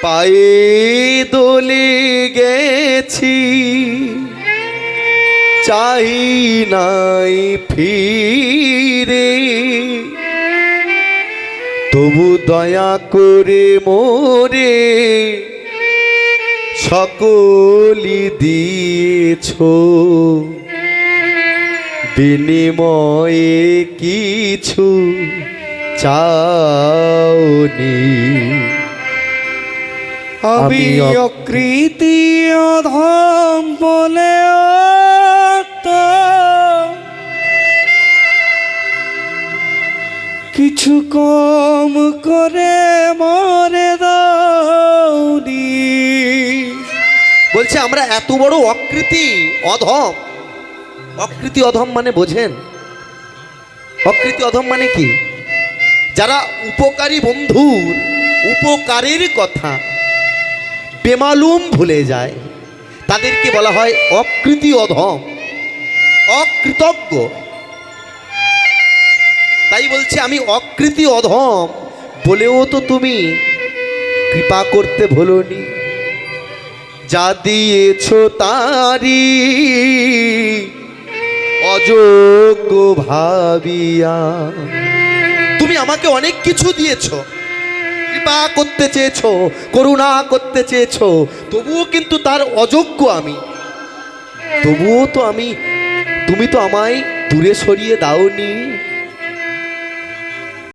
পায়ে দোলে গেছি, চাই নাই ফিরে, তবু দয়া করে মোরে সকলি দিয়েছ, বিনিময়ে কিছু চাওনি। আমি অকৃতি অধম বলে তো কিছু কম করে মরে দাওনি। বলছে আমরা এত বড় অকৃতি অধম। অকৃতি অধম মানে বোঝেন? অকৃতি অধম মানে কি? যারা উপকারী বন্ধুর উপকারের কথা বেমালুম ভুলে যায় তাদেরকে বলা হয় অকৃতি অধম, অকৃতজ্ঞ। তাই বলছে আমি অকৃতি অধম বলেও তো তুমি কৃপা করতে ভুলোনি। যা দিয়েছ তারি অযোগ্য ভাবিয়া, তুমি আমাকে অনেক কিছু দিয়েছো, কৃপা করতে চেয়েছো, করুণা করতে চেয়েছো, তবুও কিন্তু তার অযোগ্য আমি। তবুও তো আমি, তুমি তো আমায় দূরে সরিয়ে দাওনি।